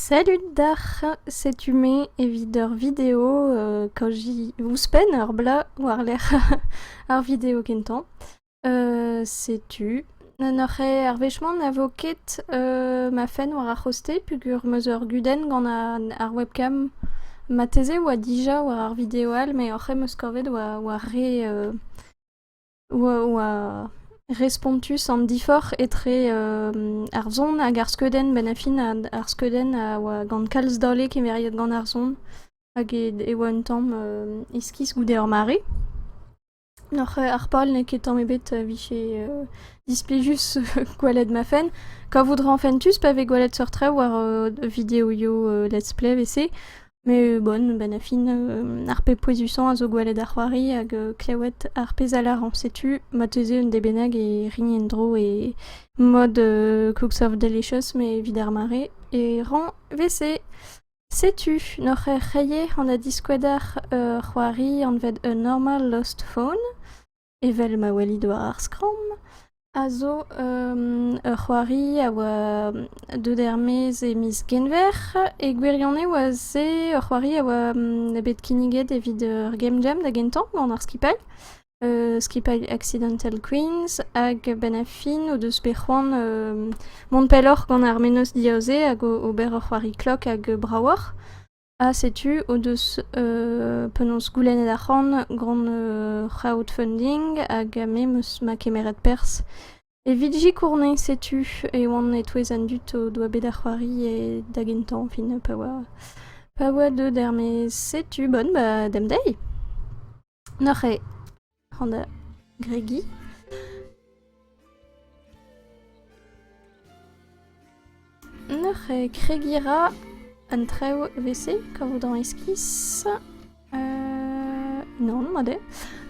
Salut Dar, c'est Humé et videur vidéo quand j'y ouspen ur bla war l'air ar vidéo kentan. Sais-tu N'aurait ar vechman avoket ma fen war ar hoste pugur meus guden gant ar webcam ma teze oa dija war ar vidéo al mais oc'he meus korvet oa re oa respontus an difor etre ar zon hag ar skeudenn ben a fin ar skeudenn oa gant kalz dole kemeriet gant ar zon hag e oa un tamm iskis goude ur mare. Noc'h ar pal ne ket tamm ebet vije displijus gwalet ma fen. Ka voudra an fentus pa ve gwalet sortre war vidéo yo let's play vc. Mais bon, ben a fin ar pe poezusan a zo gwalet ar c'hoari hag klewet ar pe zalaran. Setu, ma teze un debenag e rin en dro e mod Cooks of Delicious me vid ar mare e ran vc. Setu, noc'h c'haie an a diskouedar c'hoari an ved a normal lost phone evel ma walid war ar skram. A zo c'hoari a oa deudermez e miz genver e gwirionez oa ze c'hoari a oa bet kiniget evit ur game jam da gentan gant ar skipal. Skipal Accidental Queens hag ben a fin o deus bet c'hoant mont pelloc'h gant ar menos diaoze hag ober c'hoari klok hag brawar. Setu o deus penaos goulennet ar c'hoant gant crowdfunding hag me meus ma kemeret pers. Evit jikourne setu e oan e touez an dut o doa bet ar c'hoari e da gentan fin pa oa deuder me setu bon ba dem dei. Noc'h e an da Gregi. Noc'h e kregira an treo vc ka voudran eskis. Non, mode.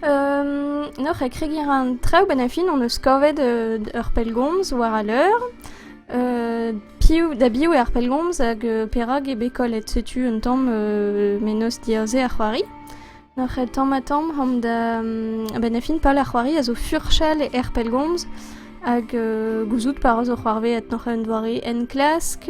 Noc'h e kregira an treo ben a fin on eus kovet ur pellgomz war a l'eur. Da bio e ar pellgomz hag perag e bekolet setu un tamm menos diaoze ar c'hoari. Noc'h e tamm a tamm ham da ben a fin pal ar c'hoari a zo furchal e ar pellgomz hag gouzout par zo c'hoarvet noc'h un doare en klask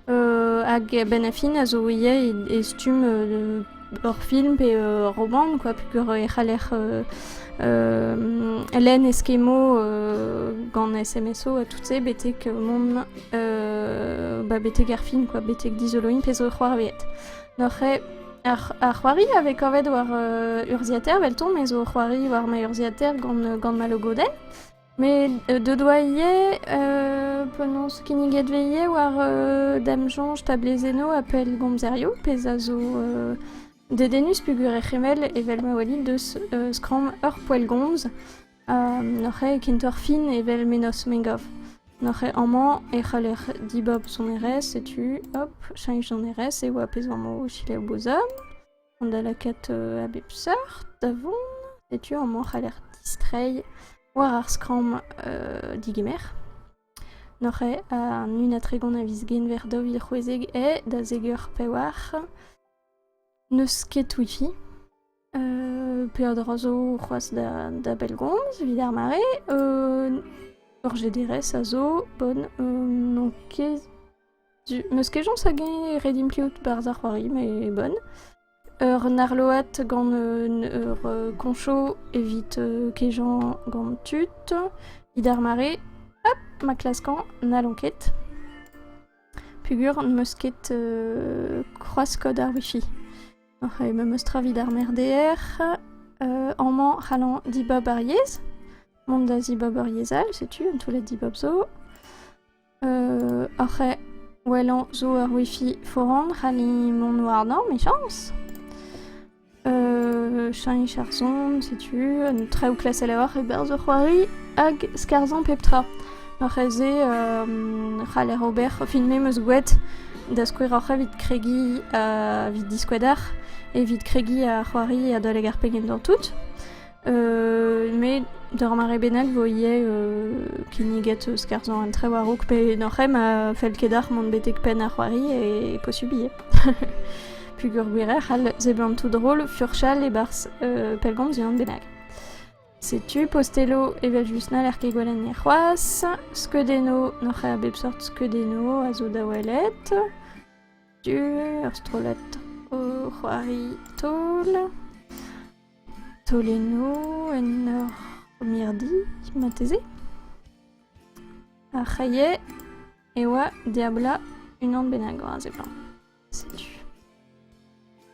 hag ben a fin a zo ie e stum ur film pe roman quoi pugur e c'haller len eskemo gant SMSO a tout se betek mont betek ar film quoi betek dizoloin pe zo c'hoarvet. Noc'h e ar c'hoari avec kovet war urziater velton mais zo c'hoari war ma urziater gant ma logoden. Mais de doa ie penaos kiniget veie war damjonj tablezeno a pellgomzerio pez a zo dedenus pugur e c'hemel evel ma walid deus skram ur poelgomz noc'h e kent ur fin evel menos megov. Noc'h e amañ e c'haller dibob son erez setu hop chanj son erez e oa pez mo chile o bozom an da lakat a bep seurt davon setu amañ c'haller distrei war ar skram digemer. Noc'h e an un atregon a viz genver dovil c'houezeg e da zegur pewar neus ket wifi. Pe a drazo c'hoaz da bellgomz vid ar mare. Ur jederez a zo bon non ket meus ket jons hag e redim pliot barz ar c'hoari me bon. Ur narloat gant ur koncho evit kejan gant tut vid ar mare hop ma klaskan na lanket pugur meus ket c'hoaz kod ar wifi. Noc'h e me meus tra vid ar merder amañ c'hallan dibob ar yez mont da zibob ur yezal setu un toulet dibob zo. Oc'h e welan zo ur wifi foran c'halli mont war non me chans. Chanj ar zon setu un traoù klasel a war e berz ur c'hoari hag skarzan pep tra. Noc'h e ze c'haller ober filme meus gouet da skouer oc'h vid kregi vid diskouedar e vid kregi a c'hoari a daleg ar pegen d'an tout. Me d'ur mare bennak vo ie kiniget skarzan an tre war ouk pe noc'h e ma fel kedar mont betek pen ar c'hoari e posubie. Pugur gwirer c'hall zeblant tout drôle furchal e barz pellgomz an bennak. Setu postelo evel just na l'er ket gwalenn e c'hoaz. Skeudeno noc'h e a bep sort skeudeno a zo da welet. dur, strolat Roari Tol, Toleno, Enor Mirdi, Mateze, Achaye, Ewa, Diabla, Unan Benagwa, c'est blanc. C'est tu.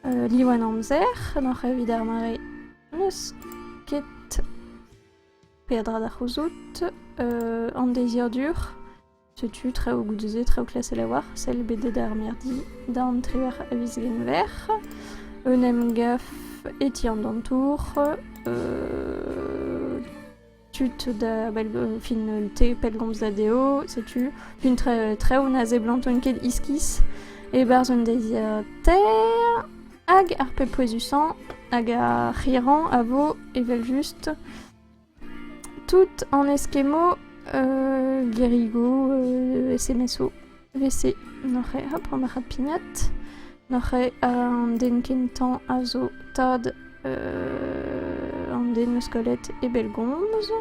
Liwan Amzer, Noch Vidar Mare, Nusket, Pedra d'Arrozout, En Désir Dur, tu très au goût de très au classé la war, celle BD d'Armerdi, Dan Triver Avisgen Vert, Enem Gaf et Tian d'Entour, Tut da fin T Pelgoms d'Adeo, sais-tu, une très au nazé blanc tonkel iskis, et Barzon Désir Terre, Ag Arpe Poisusan, Aga Riran, Avo, Evel Juste, tout en esquemo. Guérigo, SMSO, VC, Noche, hop, on a Pignat, Noche, Den Kentan, Azo, Tad, Den Squelette et Belgonze.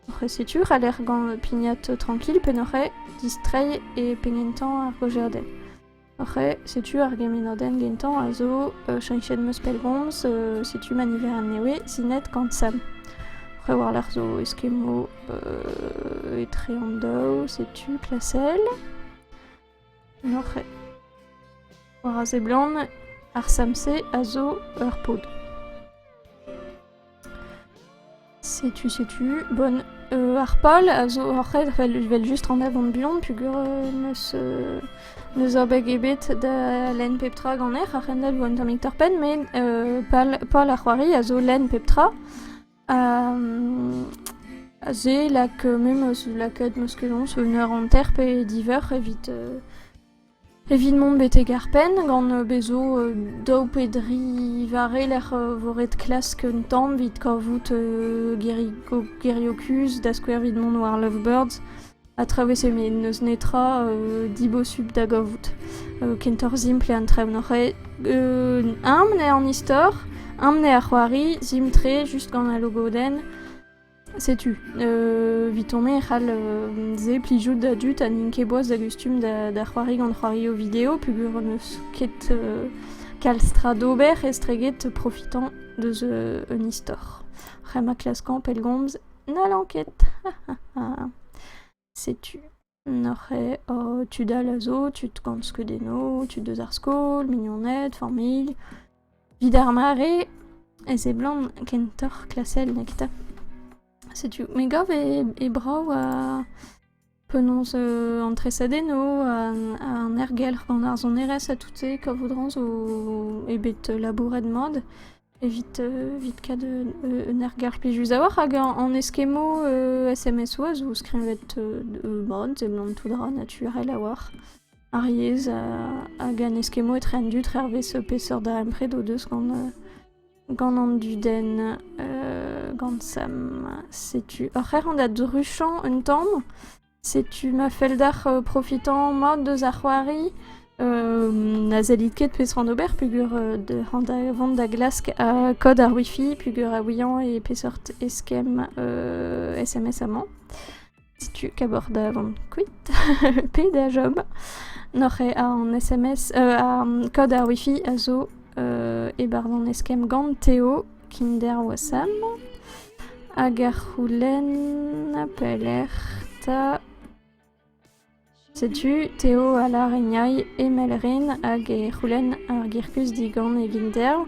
Noche, c'est sûr, Allergan, Pignat, tranquille, Penoche, Distray et Pengentan, Argogerden. Noche, c'est sûr, Argeminorden, Gentan, Azo, Shanshen Mus Belgonze, c'est tu Maniver Newe, Sinet, Kansam. Revoir l'Arzo, Eskimo, et Triando, c'est-tu, Classel. Norre. Warazé Blanc, Arsamse, Azo, Urpod. C'est-tu, bonne. Arpol, Azo, Orred, vel juste en avant de Blonde, puis nous abegebet de Len Peptra Ganer, Arendal, Wantamik Torpen, mais Paul Arwari, Azo, Len Peptra. J'ai la que même la quête musculon une en terpe et divers évidemment bete garpen gant bezo do pedri vare l'air voret classe que temps vite kavout geriocus d'asquare videmont noir lovebirds à travers mes netra dibo sub d'agavout kentor zimple an trevnore amne en histoire Amne à Huari, Zimtre, juste quand on a logoden, sais-tu, Vitomé, Hal, Zé, Plijout d'adut, à Ninkebois, d'Agustum, d'Huari, quand Huari au vidéo, Puguronus, Ket, Kalstra d'Aubert, Estreget, profitant de The Unistor. Rema Clascan, Pelgoms, n'a l'enquête. Sais-tu. Noré, tu d'Alazo, tu te cantes que des no, tu de Zarskol, Mignonnette, Formille. Vidar et c'est blanc, Kentor, Classel, Necta. C'est-tu. Mais gov et bravo à penons entre sadeno, à Nergel, quand Arzon RS à toutes ces covoudrons au ebet labouret de mode. Et vite cas de Nergel puis jusawar, en esquemo SMS oise ou scrivet mode, c'est blanc tout drap naturel à voir. Ariez a gan eskemo et rendu trervé ce pesseur d'Arempred aux deux gant du den gansam sais-tu horaire on a druchant un temps sais-tu ma feldar profitant mode de Zahuari nazalitket pesseur d'Aubert pugur de vente d'aglask à code à wifi pugur à wian et pesseur eskem SMS amant sais-tu qu'aborda avant quit péda job Noche en SMS, code à Wi-Fi, Azo, et Bardon Eskem Gant, Théo, Kinder Wassam, Agarhulen, Pelerta, sais-tu, Théo, Ala, Regnai, et Melrin, Agarhulen, Argirkus, Digan et Ginder,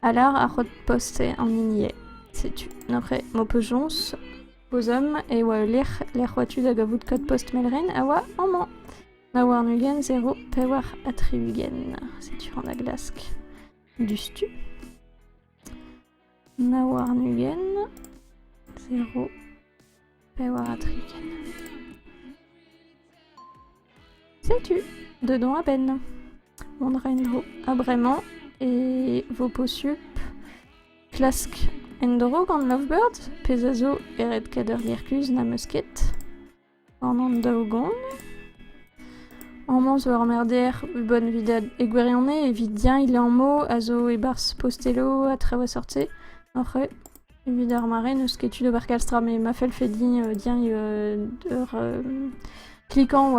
Alar, Arot Poste en Minier, sais-tu, Noche, Mopejons, Bozom, et Waelir, l'Erwatu d'Agavout Code Post Melrin, Awa, Amant. Nawar Nugen 0, Pewar Atriugen. C'est tu en aglask. Du stu. Nawar Nugen 0, Pewar Atriugen. C'est tu. Dedans à peine. Mondrendro Abrément et Voposup. Clask Endoro Gant Lovebird. Pesazo Eret Kader Girkus Namusket. Ornand Daogon. En mons remerder bonne vida eguerionne et vidien il est en mots azo et bars postello à travers sortie après vidar maré nous sketchu de barcalstra mais ma fait digne dien cliquant ou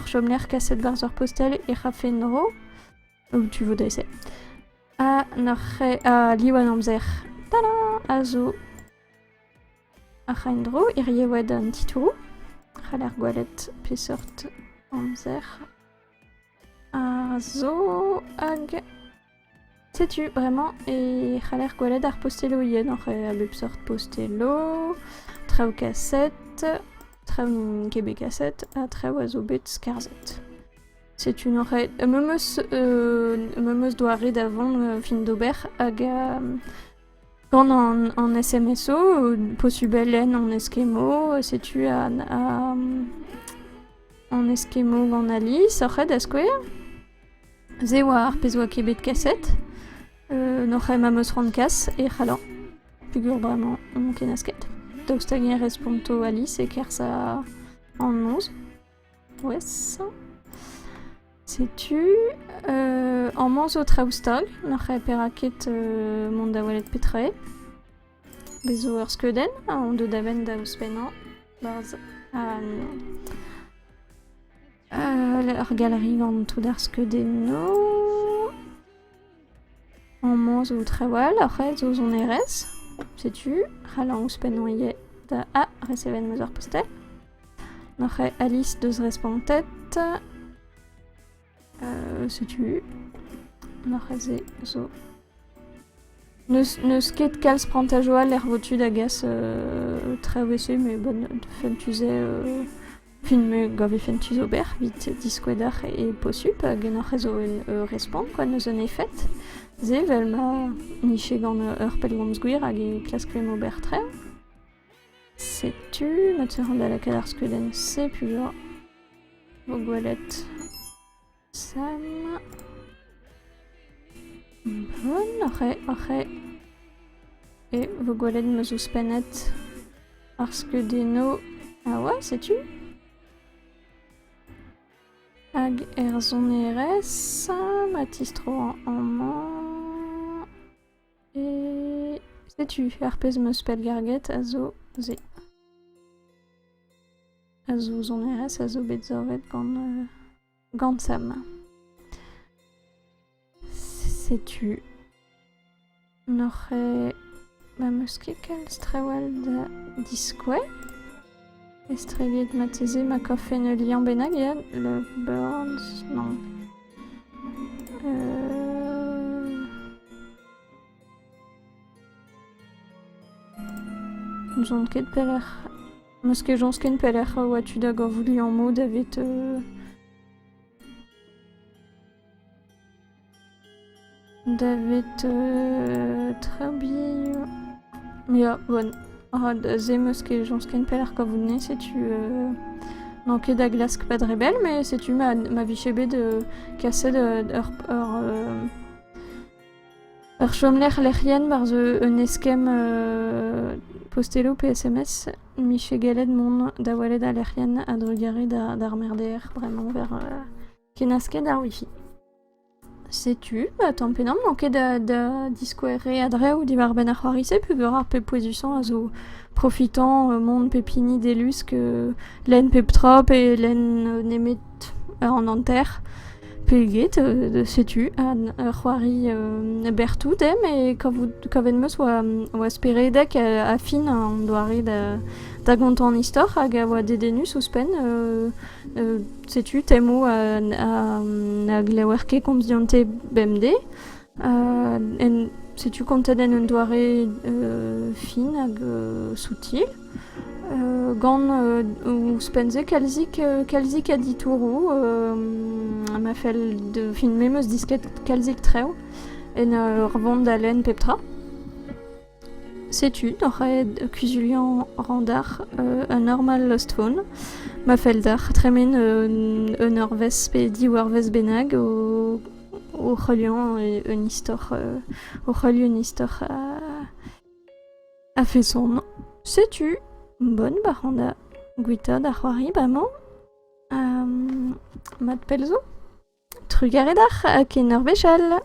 chomler cassette bars postel et rafenro Ou tu veux d'essayer. Liwan amzer. Tada! Azo. Achaindro, iriewed an tituru. Chaler gwalet pesort amzer. Azo. Hag. Sais-tu vraiment? Et chaler gwalet ar postelo yen. A bepsort postelo. Trao cassette. Trao kebe cassette. A trao azo bet skarzet. C'est une oreille. Memeus doit rid avant fin d'Aubert hag quand en SMSO possible en esquemo sais-tu en esquemo en Alice red esquare zewa arpezoa kebet cassette n'aurait memeus randkas et halan figure vraiment en kenasket Dostagien responto Alice et kersa en 11 ouais ça. Sais-tu en manzo traustag, n'aurait peraket monde walet petre, bezo ur skeden, on de daven da ouspenan, barz ur galerie gant tout d'ar skedeno, en manzo trawal, après zo zon eres, sais-tu, halan ouspenan ie da reseven meus ur postel, n'aurait Alice deus respontet, sais-tu Marrazé, zo. Ne sket kals prantajoa l'air votu d'agas très wessé, mais bonne fentuzé filme gavi fentuz ober, vite disquedar et possup, genarrezo respond, quoi, nous en est fait. Ze, velma niché gant pelgant zguir hag e klasklem ober très. Sais-tu Matsuran da la kadar skeden, c'est pur. Vogwalet. Sam. Bon, après. Et Vogwalet me zouspenet. Parce que Deno. Ah ouais, sais-tu? Hag Erzon RS. Matistro en main. Et. Sais-tu? Herpes me spell garget. Azo. Z. Azo zon RS. Azo betzoret Gansam. Sais-tu n'aurait ma muskekel strawal de disque estreviet matese ma coffin lian benagia le burns non Jonket peler muske jonsken peler watu da govuli en mode avec David Trabi. Ja, bon. Zemuske jonsken peler ka vous venez, c'est tu manqué d'aglask pas de rebelle, mais c'est tu ma vichebe de casser chomler lerien par un eskem postelo PSMS Miché Galed mon d'awaled à lerien à drugare d'armerder vraiment vers kenasken d'ar wifi. Sais-tu, tant pénom, manqué de discoéré adré ou d'Ivar Ben Achoarise, pugurar pe poésusant à zo profitant monde pépini d'élus que len peptrop et len nemet en enterre. Pelget, sais-tu, à Choari Bertou dem, et quand ven meus ou espérer dek à fin, on doit arrêter d'agont en histoire, hag a dedenus ouspen, sais-tu, temo à glawerke komzionte bemde, en sais-tu, comptaden un doare fin hag soutil, gant ouspenze kalzik a ditourou, ma fel de fin memeus disket kalzik treo, en revond d'alen peptra. Sais-tu, n'aurait cusulian randar un normal lost phone, ma fel d'ar, tremen un orves pe di warves benag au reliant un histoire a fait son nom. Sais-tu, bonne baranda, guita d'arroari bamon, mat pelzo, trugaredar a ken ur bechal.